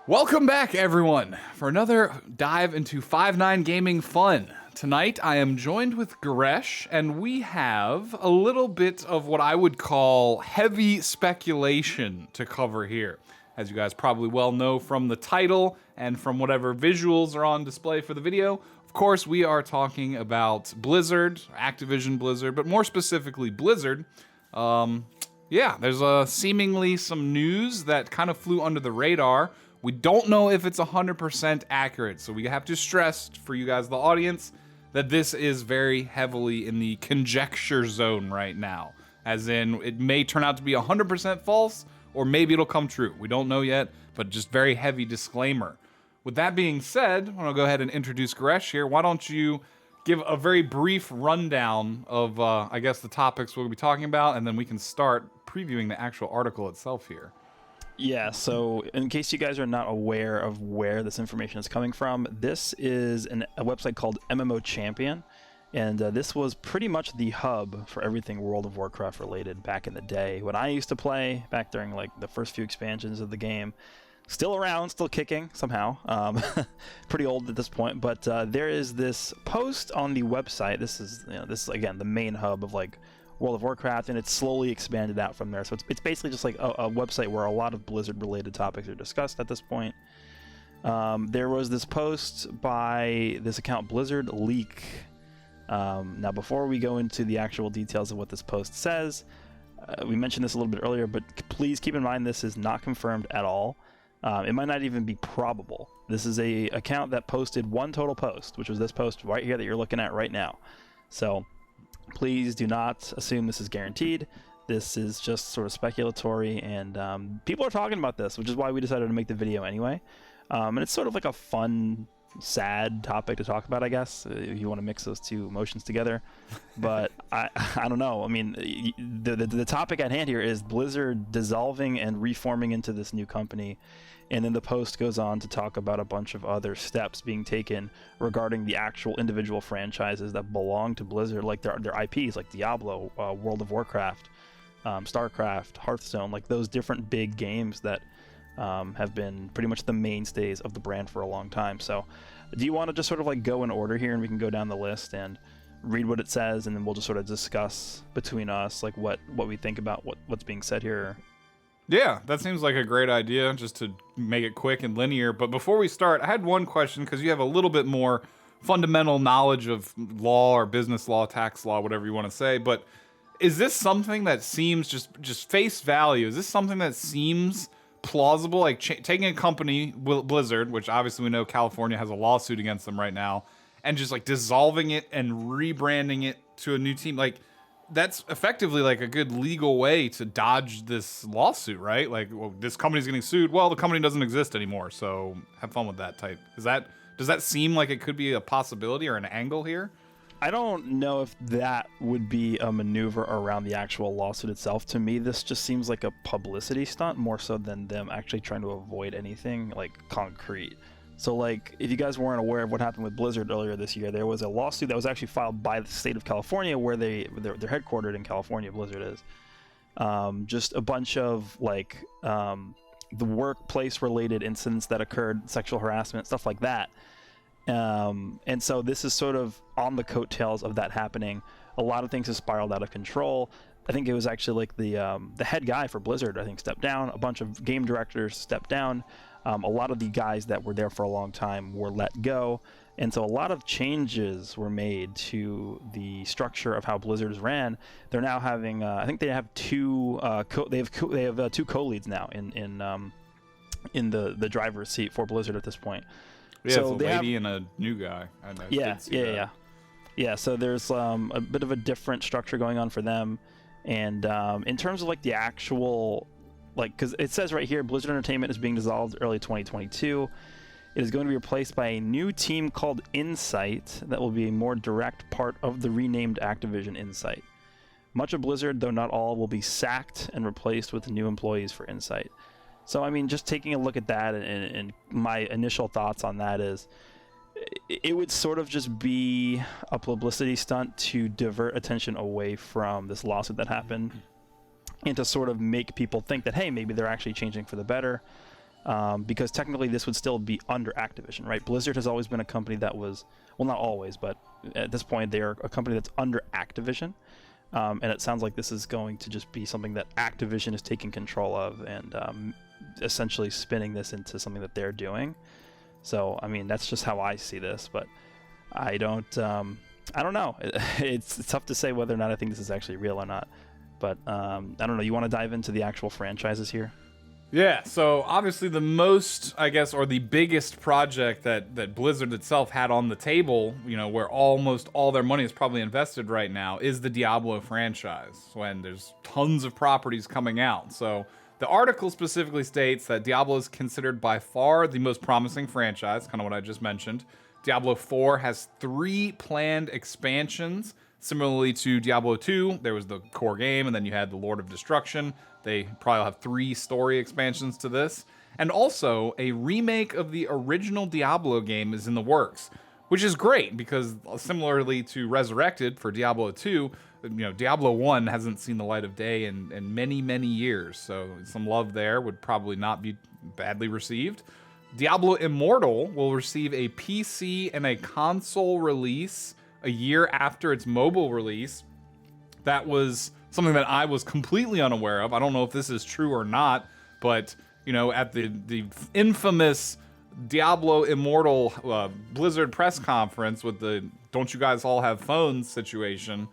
Welcome back, everyone, for another dive into 5-9 gaming fun. Tonight, I am joined with Goresh, and we have a little bit of what I would call heavy speculation to cover here. As you guys probably well know from the title and from whatever visuals are on display for the video, of course, we are talking about Blizzard, Activision Blizzard, but more specifically Blizzard. Yeah, there's seemingly some news that kind of flew under the radar. We don't know if it's 100% accurate, so we have to stress for you guys, the audience, that this is very heavily in the conjecture zone right now. As in, it may turn out to be 100% false, or maybe it'll come true. We don't know yet, but just very heavy disclaimer. With that being said, I'm gonna go ahead and introduce Goresh here. Why don't you give a very brief rundown of, I guess, the topics we'll be talking about, and then we can start previewing the actual article itself here. Yeah, so in case you guys are not aware of where this information is coming from, this is a website called MMO Champion, and this was pretty much the hub for everything World of Warcraft related back in the day. When I used to play, back during like the first few expansions of the game, still around, still kicking somehow, pretty old at this point, but there is this post on the website. This is again the main hub of like World of Warcraft, and it's slowly expanded out from there. So it's basically just like a website where a lot of Blizzard-related topics are discussed at this point. There was this post by this account, Blizzard Leak. Now, before we go into the actual details of what this post says, we mentioned this a little bit earlier, but please keep in mind this is not confirmed at all. It might not even be probable. This is a account that posted one total post, which was this post right here that you're looking at right now. So please do not assume this is guaranteed. This is just sort of speculatory, and people are talking about this, which is why we decided to make the video anyway. And it's sort of like a fun, sad topic to talk about, I guess, if you want to mix those two emotions together. But I don't know. I mean, the topic at hand here is Blizzard dissolving and reforming into this new company. And then the post goes on to talk about a bunch of other steps being taken regarding the actual individual franchises that belong to Blizzard, like their IPs, like Diablo, World of Warcraft, Starcraft, Hearthstone, like those different big games that have been pretty much the mainstays of the brand for a long time. So do you want to just sort of like go in order here, and we can go down the list and read what it says, and then we'll just sort of discuss between us like what we think about what's being said here? Yeah, that seems like a great idea, just to make it quick and linear. But before we start, I had one question, because you have a little bit more fundamental knowledge of law or business law, tax law, whatever you want to say. But is this something that seems just face value? Is this something that seems plausible? Like taking a company, Blizzard, which obviously we know California has a lawsuit against them right now, and just like dissolving it and rebranding it to a new team, like that's effectively like a good legal way to dodge this lawsuit, right? Like, well, this company's getting sued. Well, the company doesn't exist anymore, so have fun with that type. Does that seem like it could be a possibility or an angle here? I don't know if that would be a maneuver around the actual lawsuit itself. To me, this just seems like a publicity stunt more so than them actually trying to avoid anything like concrete. So like, if you guys weren't aware of what happened with Blizzard earlier this year, there was a lawsuit that was actually filed by the state of California, where they're headquartered in California, Blizzard is. Just a bunch of like the workplace related incidents that occurred, sexual harassment, stuff like that. And so this is sort of on the coattails of that happening. A lot of things have spiraled out of control. I think it was actually like the head guy for Blizzard, I think, stepped down. A bunch of game directors stepped down. A lot of the guys that were there for a long time were let go. And so a lot of changes were made to the structure of how Blizzard is ran. They're now having, I think they have two two co-leads now in the driver's seat for Blizzard at this point. Yeah, so it's a lady and a new guy. Yeah. So there's a bit of a different structure going on for them, and in terms of like the actual, like, because it says right here, Blizzard Entertainment is being dissolved early 2022. It is going to be replaced by a new team called Insight that will be a more direct part of the renamed Activision Insight. Much of Blizzard, though not all, will be sacked and replaced with new employees for Insight. So, I mean, just taking a look at that, and my initial thoughts on that is, it would sort of just be a publicity stunt to divert attention away from this lawsuit that happened, and to sort of make people think that, hey, maybe they're actually changing for the better. because technically this would still be under Activision, right? Blizzard has always been a company that was, well, not always, but at this point they are a company that's under Activision. And it sounds like this is going to just be something that Activision is taking control of and essentially spinning this into something that they're doing. So, I mean, that's just how I see this, but I don't know. It's tough to say whether or not I think this is actually real or not. But I don't know. You want to dive into the actual franchises here? Yeah, so obviously the most, I guess, or the biggest project that Blizzard itself had on the table, you know, where almost all their money is probably invested right now, is the Diablo franchise, when there's tons of properties coming out. So the article specifically states that Diablo is considered by far the most promising franchise, kind of what I just mentioned. Diablo 4 has 3 planned expansions. Similarly to Diablo 2, there was the core game, and then you had the Lord of Destruction. They probably will have 3 story expansions to this. And also, a remake of the original Diablo game is in the works, which is great, because similarly to Resurrected for Diablo 2, you know, Diablo 1 hasn't seen the light of day in many, many years, so some love there would probably not be badly received. Diablo Immortal will receive a PC and a console release a year after its mobile release. That was something that I was completely unaware of. I don't know if this is true or not, but, you know, at the infamous Diablo Immortal Blizzard press conference with the "don't you guys all have phones" situation,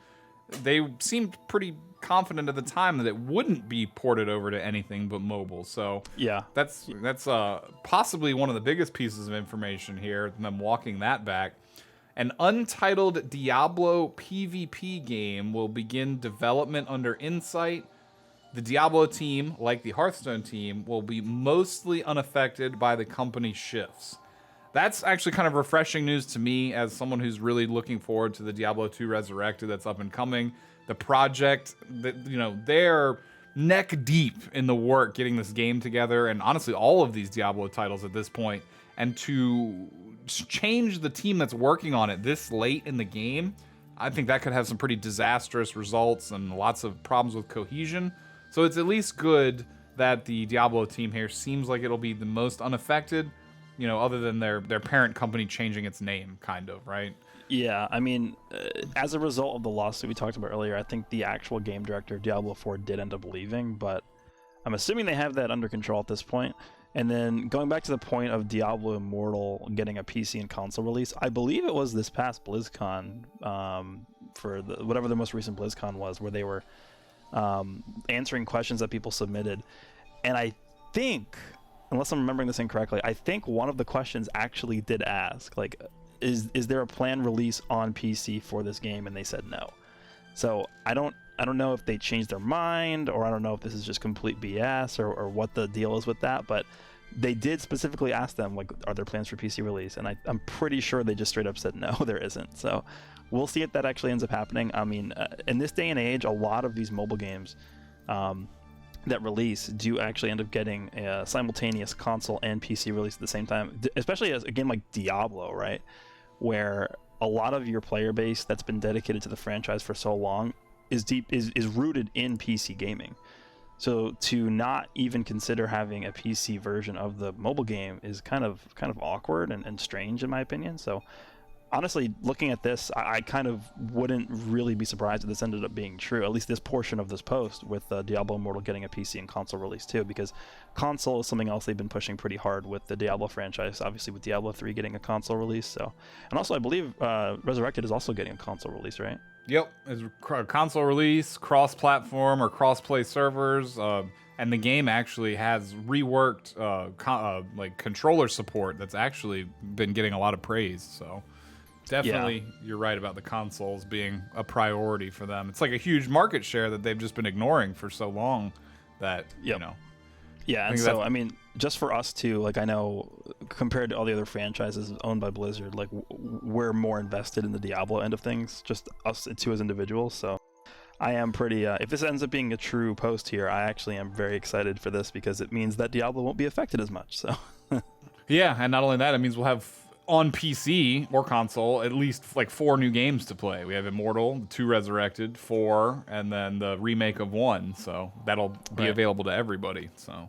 they seemed pretty confident at the time that it wouldn't be ported over to anything but mobile. So yeah, that's possibly one of the biggest pieces of information here, them walking that back. An untitled Diablo PvP game will begin development under Insight. The Diablo team, like the Hearthstone team, will be mostly unaffected by the company shifts. That's actually kind of refreshing news to me as someone who's really looking forward to the Diablo 2 Resurrected that's up and coming. The project, you know, they're neck deep in the work getting this game together, and honestly all of these Diablo titles at this point. And to change the team that's working on it this late in the game, I think that could have some pretty disastrous results and lots of problems with cohesion. So it's at least good that the Diablo team here seems like it'll be the most unaffected, you know, other than their parent company changing its name, kind of, right? Yeah, I mean, as a result of the lawsuit we talked about earlier, I think the actual game director of Diablo 4 did end up leaving, but I'm assuming they have that under control at this point. And then going back to the point of Diablo Immortal getting a PC and console release, I believe it was this past BlizzCon, for whatever the most recent BlizzCon was, where they were answering questions that people submitted. And I think, unless I'm remembering this incorrectly, I think one of the questions actually did ask, like, is there a planned release on PC for this game? And they said no. So I don't know if they changed their mind, or I don't know if this is just complete BS or what the deal is with that, but they did specifically ask them, like, are there plans for PC release? And I'm pretty sure they just straight up said no, there isn't. So we'll see if that actually ends up happening. I mean, in this day and age, a lot of these mobile games that release do actually end up getting a simultaneous console and PC release at the same time, especially as a game like Diablo, right? Where a lot of your player base that's been dedicated to the franchise for so long is rooted in PC gaming. So to not even consider having a PC version of the mobile game is kind of awkward and strange in my opinion. So honestly, looking at this, I kind of wouldn't really be surprised if this ended up being true, at least this portion of this post, with Diablo Immortal getting a PC and console release too, because console is something else they've been pushing pretty hard with the Diablo franchise, obviously with Diablo 3 getting a console release. So, and also I believe Resurrected is also getting a console release, right? Yep, it's a console release, cross-platform or cross-play servers, and the game actually has reworked like controller support that's actually been getting a lot of praise. So definitely, You're right about the consoles being a priority for them. It's like a huge market share that they've just been ignoring for so long that, you know. Yeah, and so, I mean, just for us too, like, I know compared to all the other franchises owned by Blizzard, like, we're more invested in the Diablo end of things, just us two as individuals. So I am pretty, if this ends up being a true post here, I actually am very excited for this, because it means that Diablo won't be affected as much. So yeah, and not only that, it means we'll have on PC or console at least like 4 new games to play. We have Immortal, 2 Resurrected, 4, and then the remake of 1. So that'll be available to everybody. So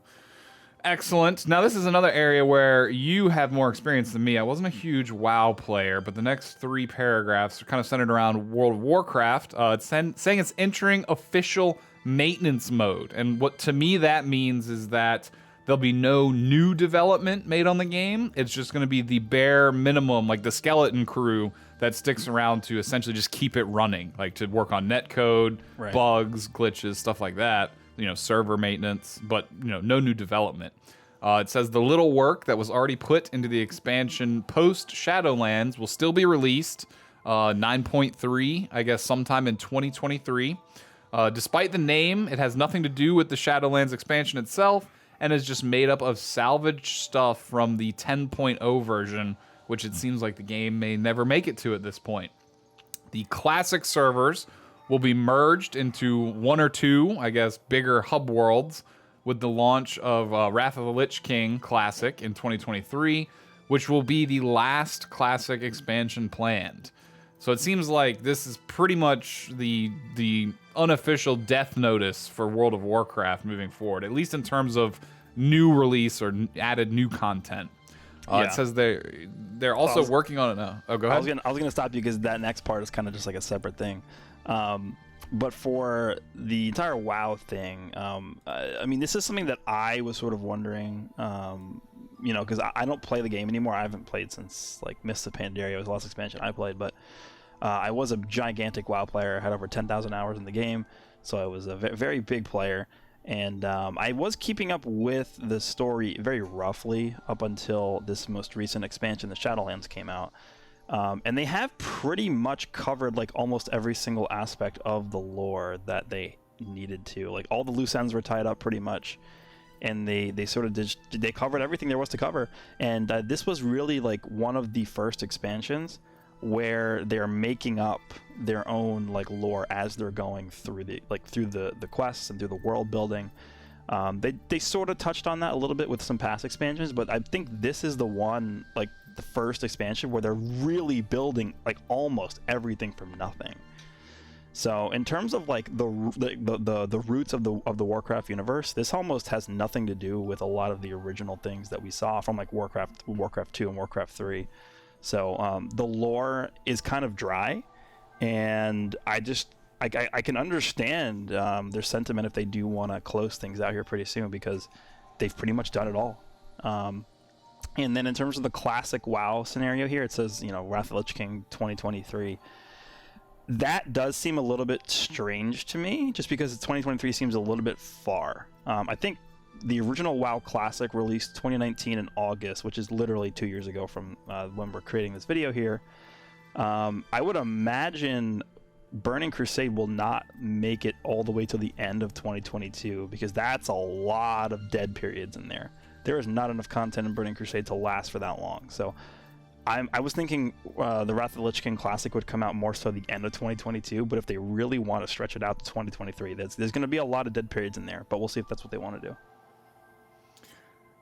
Excellent. Now, this is another area where you have more experience than me. I wasn't a huge WoW player, but the next 3 paragraphs are kind of centered around World of Warcraft. It's saying it's entering official maintenance mode. And what to me that means is that there'll be no new development made on the game. It's just going to be the bare minimum, like the skeleton crew that sticks around to essentially just keep it running, like to work on netcode, bugs, glitches, stuff like that. Server maintenance, but no new development. It says the little work that was already put into the expansion post Shadowlands will still be released 9.3, I guess, sometime in 2023. Despite the name, it has nothing to do with the Shadowlands expansion itself, and is just made up of salvaged stuff from the 10.0 version, which it seems like the game may never make it to at this point. The classic servers will be merged into 1 or 2, I guess, bigger hub worlds with the launch of Wrath of the Lich King Classic in 2023, which will be the last Classic expansion planned. So it seems like this is pretty much the unofficial death notice for World of Warcraft moving forward, at least in terms of new release or added new content. It says they're also working on it now. Oh, go ahead. I was gonna stop you because that next part is kind of just like a separate thing. But for the entire WoW thing, I mean, this is something that I was sort of wondering, because I don't play the game anymore. I haven't played since like Mists of Pandaria was the last expansion I played, but I was a gigantic WoW player. I had over 10,000 hours in the game, so I was a very big player. And I was keeping up with the story very roughly up until this most recent expansion, the Shadowlands, came out. And they have pretty much covered like almost every single aspect of the lore that they needed to. Like all the loose ends were tied up pretty much, and they sort of they covered everything there was to cover. And this was really like one of the first expansions where they're making up their own like lore as they're going through the quests and through the world building. They sort of touched on that a little bit with some past expansions, but I think this is the one, like the first expansion, where they're really building like almost everything from nothing. So in terms of like the roots of the Warcraft universe, this almost has nothing to do with a lot of the original things that we saw from like Warcraft 2 and Warcraft 3. So the lore is kind of dry, and I can understand their sentiment if they do want to close things out here pretty soon, because they've pretty much done it all. And then in terms of the classic WoW scenario here, it says, Wrath of the Lich King 2023. That does seem a little bit strange to me, just because 2023 seems a little bit far. I think the original WoW Classic released 2019 in August, which is literally 2 years ago from when we're creating this video here. I would imagine Burning Crusade will not make it all the way to the end of 2022, because that's a lot of dead periods in there. There is not enough content in Burning Crusade to last for that long. So I was thinking the Wrath of the Lich King Classic would come out more so the end of 2022, but if they really want to stretch it out to 2023, there's going to be a lot of dead periods in there, but we'll see if that's what they want to do.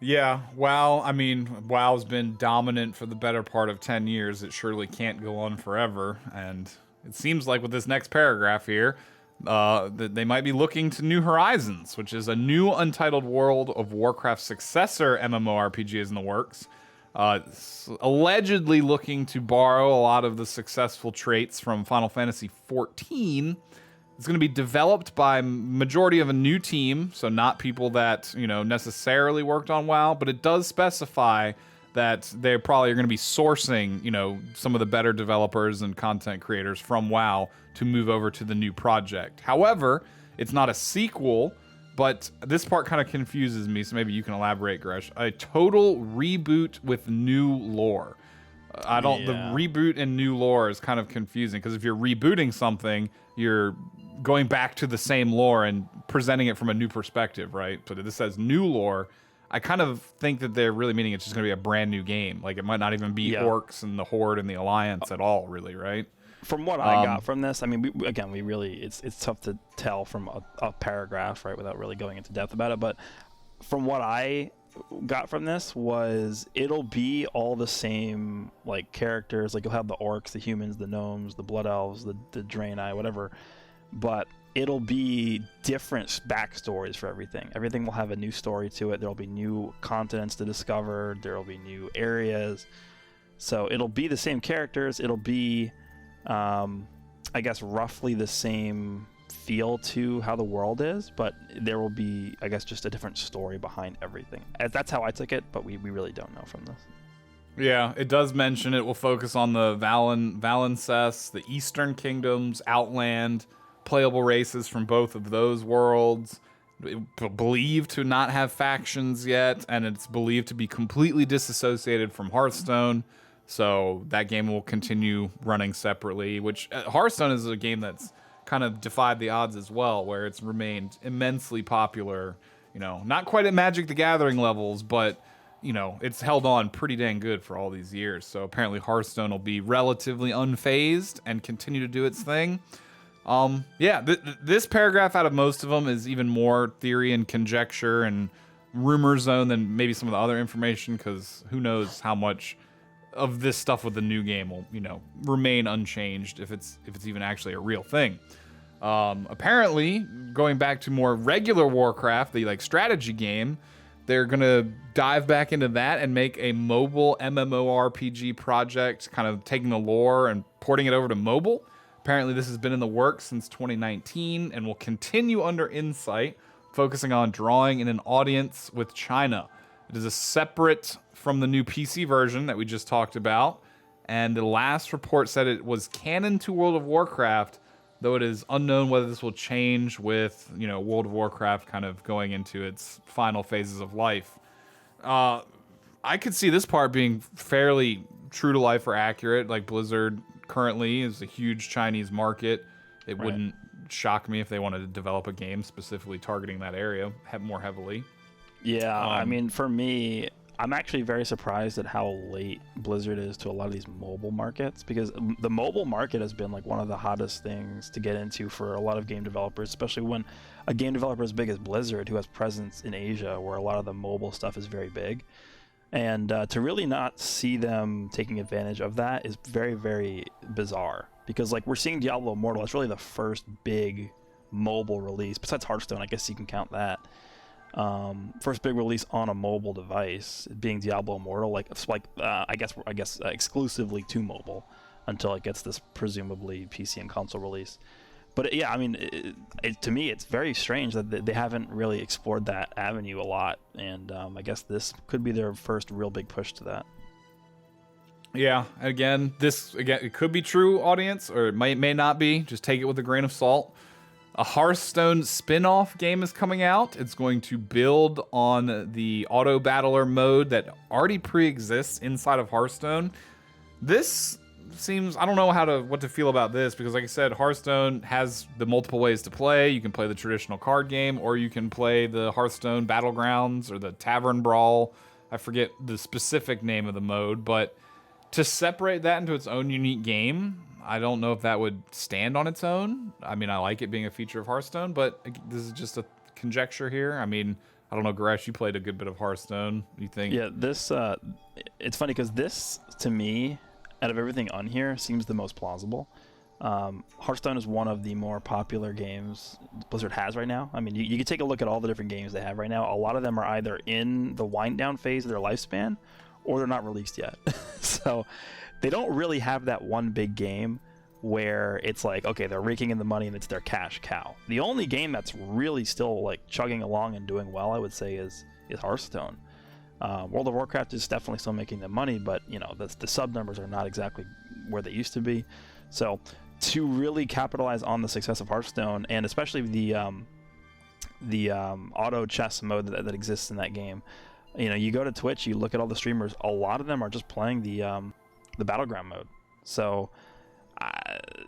Yeah, WoW, I mean, WoW's been dominant for the better part of 10 years. It surely can't go on forever, and it seems like with this next paragraph here, that they might be looking to New Horizons, which is a new Untitled World of Warcraft successor MMORPG is in the works. Allegedly looking to borrow a lot of the successful traits from Final Fantasy XIV. It's going to be developed by majority of a new team, so not people that necessarily worked on WoW, but it does specify that they probably are going to be sourcing some of the better developers and content creators from WoW to move over to the new project. However, it's not a sequel, but this part kind of confuses me, so maybe you can elaborate, Goresh. A total reboot with new lore. The reboot and new lore is kind of confusing, because if you're rebooting something, you're going back to the same lore and presenting it from a new perspective, right? But this says new lore. I kind of think that they're really meaning it's just going to be a brand new game. Like, it might not even be Orcs and the Horde and the Alliance at all, really, right? From what I got from this, I mean, it's tough to tell from a paragraph, right, without really going into depth about it. But from what I got from this was it'll be all the same, like, characters. Like, you'll have the Orcs, the humans, the Gnomes, the Blood Elves, the Draenei, whatever. But it'll be different backstories for everything. Everything will have a new story to it. There'll be new continents to discover. There'll be new areas. So it'll be the same characters. It'll be, I guess, roughly the same feel to how the world is, but there will be, I guess, just a different story behind everything. That's how I took it, but we really don't know from this. Yeah, it does mention it will focus on the Valencess, the Eastern Kingdoms, Outland, playable races from both of those worlds. Believed to not have factions yet, and it's believed to be completely disassociated from Hearthstone. So that game will continue running separately, which Hearthstone is a game that's kind of defied the odds as well, where it's remained immensely popular. You know, not quite at Magic the Gathering levels, but you know, it's held on pretty dang good for all these years. So apparently Hearthstone will be relatively unfazed and continue to do its thing. This paragraph out of most of them is even more theory and conjecture and rumor zone than maybe some of the other information, because who knows how much of this stuff with the new game will, you know, remain unchanged if it's even actually a real thing. Apparently, going back to more regular Warcraft, the like strategy game, they're gonna dive back into that and make a mobile MMORPG project, kind of taking the lore and porting it over to mobile. Apparently, this has been in the works since 2019 and will continue under Insight, focusing on drawing in an audience with China. It is a separate from the new PC version that we just talked about, and the last report said it was canon to World of Warcraft, though it is unknown whether this will change with, you know, World of Warcraft kind of going into its final phases of life. I could see this part being fairly true to life or accurate. Like Blizzard currently is a huge Chinese market. It wouldn't shock me if they wanted to develop a game specifically targeting that area more heavily. Yeah, I mean, for me, I'm actually very surprised at how late Blizzard is to a lot of these mobile markets, because the mobile market has been like one of the hottest things to get into for a lot of game developers, especially when a game developer as big as Blizzard, who has presence in Asia, where a lot of the mobile stuff is very big. And to really not see them taking advantage of that is very, very bizarre, because like we're seeing Diablo Immortal, it's really the first big mobile release, besides Hearthstone, I guess you can count that. First big release on a mobile device being Diablo Immortal, I guess exclusively to mobile until it gets this presumably PC and console release. But yeah, I mean, to me, it's very strange that they haven't really explored that avenue a lot, and I guess this could be their first real big push to that. Yeah, it could be true, audience, or it may not be. Just take it with a grain of salt. A Hearthstone spin-off game is coming out. It's going to build on the auto battler mode that already pre-exists inside of Hearthstone. This seems, I don't know what to feel about this, because like I said, Hearthstone has the multiple ways to play. You can play the traditional card game, or you can play the Hearthstone Battlegrounds or the Tavern Brawl. I forget the specific name of the mode, but to separate that into its own unique game, I don't know if that would stand on its own. I mean, I like it being a feature of Hearthstone, but this is just a conjecture here. I mean, I don't know, Goresh, you played a good bit of Hearthstone. You think? Yeah, this, it's funny because this, to me, out of everything on here, seems the most plausible. Hearthstone is one of the more popular games Blizzard has right now. I mean, you can take a look at all the different games they have right now. A lot of them are either in the wind down phase of their lifespan, or they're not released yet. So they don't really have that one big game where it's like, okay, they're raking in the money and it's their cash cow. The only game that's really still like chugging along and doing well, I would say, is Hearthstone. World of Warcraft is definitely still making them money, but you know, the sub numbers are not exactly where they used to be. So to really capitalize on the success of Hearthstone, and especially the auto chess mode that exists in that game, you know, you go to Twitch, you look at all the streamers, a lot of them are just playing the battleground mode. So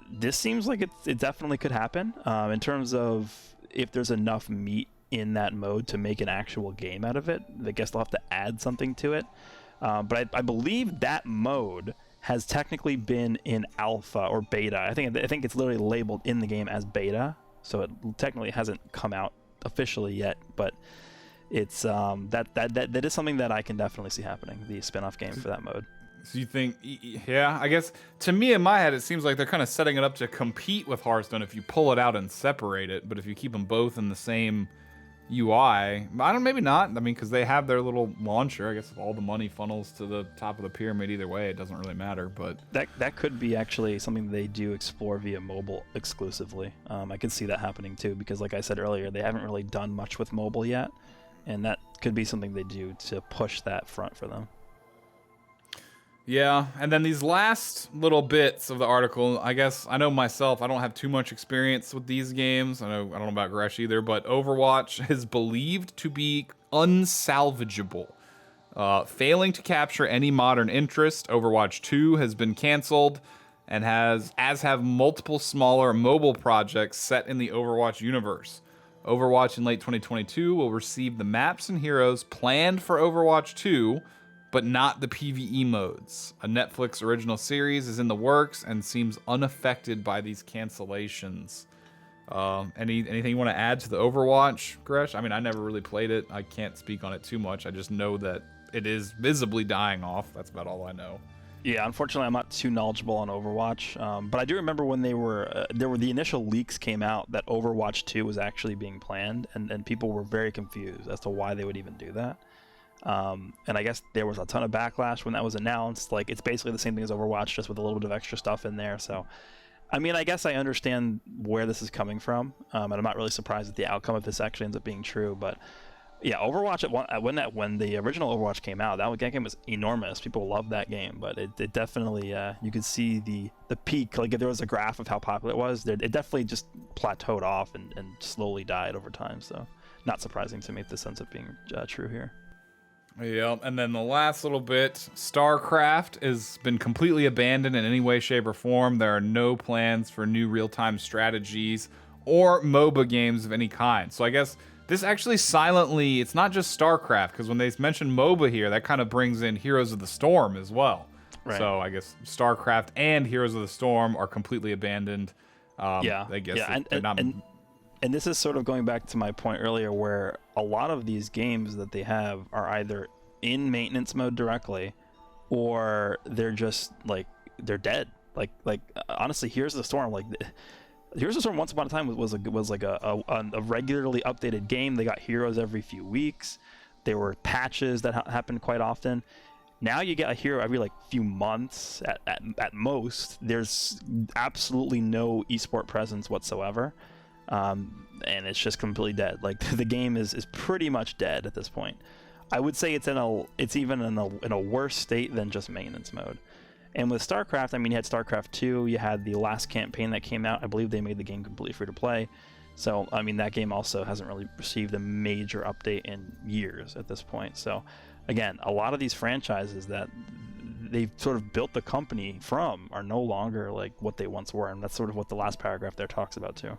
this seems like it definitely could happen. In terms of if there's enough meat in that mode to make an actual game out of it, I guess they'll have to add something to it. But I believe that mode has technically been in alpha or beta. I think it's literally labeled in the game as beta, so it technically hasn't come out officially yet. But it's that is something that I can definitely see happening, the spin-off game for that mode. So you think, yeah, I guess to me in my head, it seems like they're kind of setting it up to compete with Hearthstone if you pull it out and separate it. But if you keep them both in the same UI, maybe not. I mean, because they have their little launcher. I guess if all the money funnels to the top of the pyramid either way, it doesn't really matter. But that could be actually something they do explore via mobile exclusively. I could see that happening too, because like I said earlier, they haven't really done much with mobile yet, and that could be something they do to push that front for them. Yeah, and then these last little bits of the article, I guess I know myself, I don't have too much experience with these games. I don't know about Goresh either, but Overwatch is believed to be unsalvageable. Failing to capture any modern interest, Overwatch 2 has been canceled and as have multiple smaller mobile projects set in the Overwatch universe. Overwatch in late 2022 will receive the maps and heroes planned for Overwatch 2, but not the PvE modes. A Netflix original series is in the works and seems unaffected by these cancellations. Anything you want to add to the Overwatch, Goresh? I mean, I never really played it. I can't speak on it too much. I just know that it is visibly dying off. That's about all I know. Yeah, unfortunately, I'm not too knowledgeable on Overwatch, but I do remember when the initial leaks came out that Overwatch 2 was actually being planned, and people were very confused as to why they would even do that. And I guess there was a ton of backlash when that was announced. Like, it's basically the same thing as Overwatch, just with a little bit of extra stuff in there. So, I mean, I guess I understand where this is coming from, and I'm not really surprised at the outcome if this actually ends up being true. But yeah, Overwatch when the original Overwatch came out, that game was enormous. People loved that game, but it definitely you could see the peak. Like, if there was a graph of how popular it was, it definitely just plateaued off and slowly died over time. So, not surprising to me if this ends up being true here. Yeah, and then the last little bit, Starcraft has been completely abandoned in any way, shape, or form. There are no plans for new real-time strategies or MOBA games of any kind. So I guess this actually silently, it's not just Starcraft, because when they mention MOBA here, that kind of brings in Heroes of the Storm as well. Right. So I guess Starcraft and Heroes of the Storm are completely abandoned. I guess they're not... And this is sort of going back to my point earlier, where a lot of these games that they have are either in maintenance mode directly, or they're just like they're dead. Like honestly, Heroes of the Storm, Heroes of the Storm once upon a time was like a regularly updated game. They got heroes every few weeks. There were patches that happened quite often. Now you get a hero every few months at most. There's absolutely no esport presence whatsoever. And it's just completely dead. Like, the game is pretty much dead at this point. I would say it's even in a worse state than just maintenance mode. And with StarCraft, I mean, you had StarCraft 2, you had the last campaign that came out. I believe they made the game completely free to play. So, I mean, that game also hasn't really received a major update in years at this point. So, again, a lot of these franchises that they've sort of built the company from are no longer like what they once were. And that's sort of what the last paragraph there talks about too.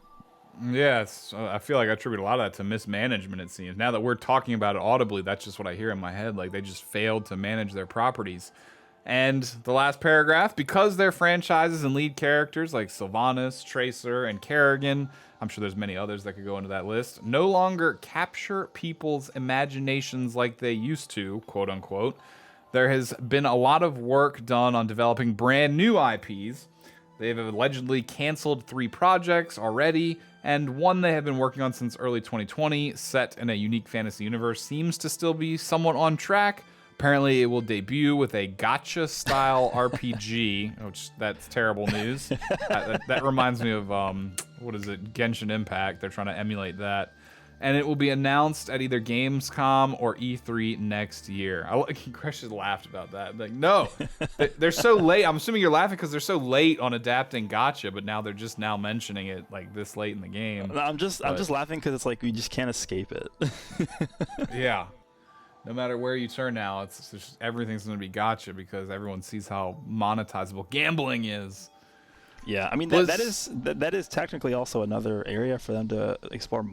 Yes, I feel like I attribute a lot of that to mismanagement, it seems. Now that we're talking about it audibly, that's just what I hear in my head. Like, they just failed to manage their properties. And the last paragraph, because their franchises and lead characters like Sylvanas, Tracer, and Kerrigan, I'm sure there's many others that could go into that list, no longer capture people's imaginations like they used to, quote unquote, there has been a lot of work done on developing brand new IPs. They've allegedly canceled 3 projects already, and one they have been working on since early 2020, set in a unique fantasy universe, seems to still be somewhat on track. Apparently, it will debut with a gacha-style RPG, which that's terrible news. that reminds me of, Genshin Impact. They're trying to emulate that. And it will be announced at either Gamescom or E3 next year. Crash just laughed about that. Like, no, they're so late. I'm assuming you're laughing because they're so late on adapting gacha, but now they're just now mentioning it like this late in the game. I'm just laughing because it's like we just can't escape it. Yeah. No matter where you turn now, it's just, everything's going to be gacha because everyone sees how monetizable gambling is. Yeah, I mean that is technically also another area for them to explore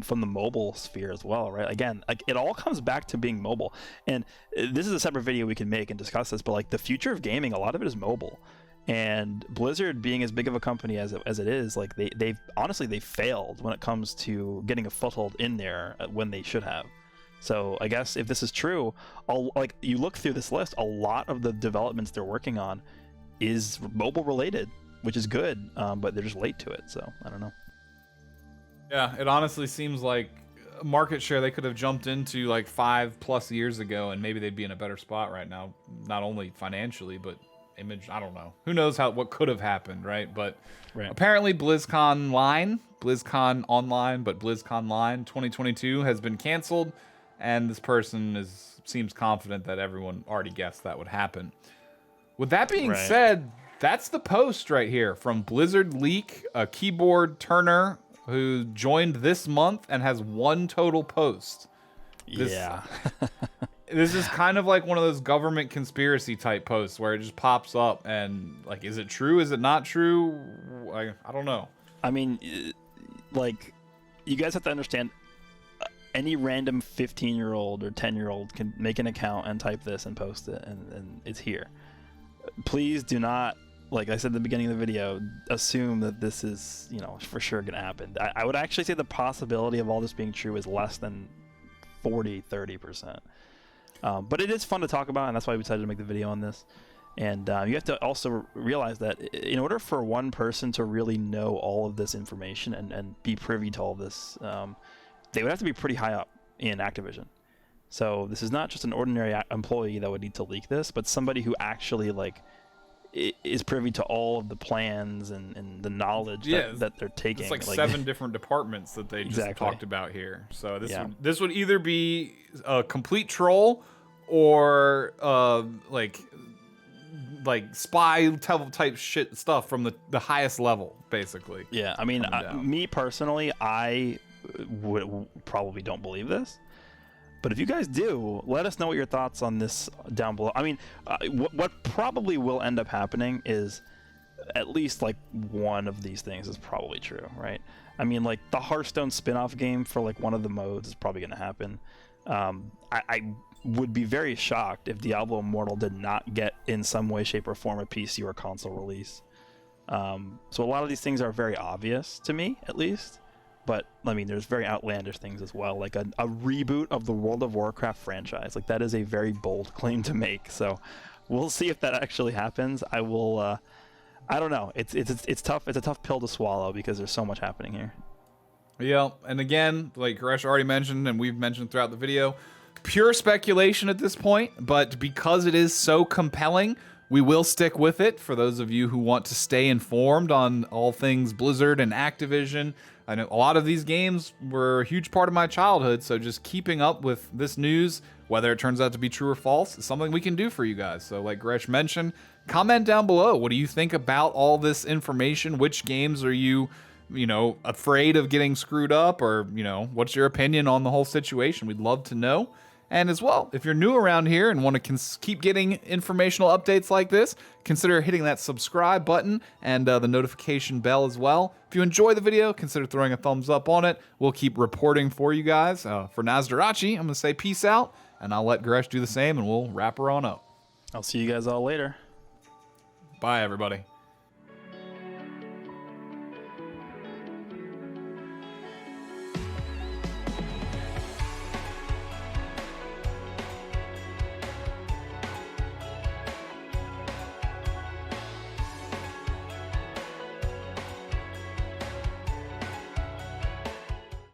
from the mobile sphere as well, right? Again, like, it all comes back to being mobile, and this is a separate video we can make and discuss this. But like, the future of gaming, a lot of it is mobile, and Blizzard being as big of a company as it is, like they've honestly failed when it comes to getting a foothold in there when they should have. So I guess if this is true, like you look through this list, a lot of the developments they're working on is mobile related, which is good, but they're just late to it. So I don't know. Yeah, it honestly seems like a market share they could have jumped into like 5+ years ago, and maybe they'd be in a better spot right now, not only financially but image. I don't know. Who knows what could have happened, right? But apparently BlizzCon Online, but BlizzCon Line 2022 has been canceled, and this person seems confident that everyone already guessed that would happen. With that being said, that's the post right here from Blizzard Leak, a keyboard turner who joined this month and has 1 total post. This is kind of like one of those government conspiracy type posts where it just pops up and like, is it true? Is it not true? I don't know. I mean, like, you guys have to understand, any random 15-year-old or 10-year-old can make an account and type this and post it, and it's here. Please do not, like I said at the beginning of the video, assume that this is, for sure going to happen. I would actually say the possibility of all this being true is less than 40-30%. But it is fun to talk about, and that's why we decided to make the video on this. And you have to also realize that in order for one person to really know all of this information and be privy to all of this, they would have to be pretty high up in Activision. So this is not just an ordinary employee that would need to leak this, but somebody who actually is privy to all of the plans and the knowledge that they're taking. It's like 7 different departments that they just talked about here. So this would either be a complete troll or like spy type shit stuff from the highest level, basically. Yeah, I mean, me personally, I would probably don't believe this. But if you guys do, let us know what your thoughts on this down below. I mean, what probably will end up happening is at least like one of these things is probably true, right? I mean, like the Hearthstone spin-off game for like one of the modes is probably going to happen. I would be very shocked if Diablo Immortal did not get in some way, shape, or form a PC or console release. So a lot of these things are very obvious to me, at least. But, I mean, there's very outlandish things as well, like a reboot of the World of Warcraft franchise. Like, that is a very bold claim to make. So, we'll see if that actually happens. I will, I don't know. It's tough. It's a tough pill to swallow because there's so much happening here. Yeah, and again, like Goresh already mentioned, and we've mentioned throughout the video, pure speculation at this point, but because it is so compelling, we will stick with it for those of you who want to stay informed on all things Blizzard and Activision. I know a lot of these games were a huge part of my childhood, so just keeping up with this news, whether it turns out to be true or false, is something we can do for you guys. So like Goresh mentioned, comment down below. What do you think about all this information? Which games are you afraid of getting screwed up? Or, what's your opinion on the whole situation? We'd love to know. And as well, if you're new around here and want to keep getting informational updates like this, consider hitting that subscribe button and the notification bell as well. If you enjoy the video, consider throwing a thumbs up on it. We'll keep reporting for you guys. For Nasdorachi, I'm going to say peace out, and I'll let Goresh do the same, and we'll wrap her on up. I'll see you guys all later. Bye, everybody.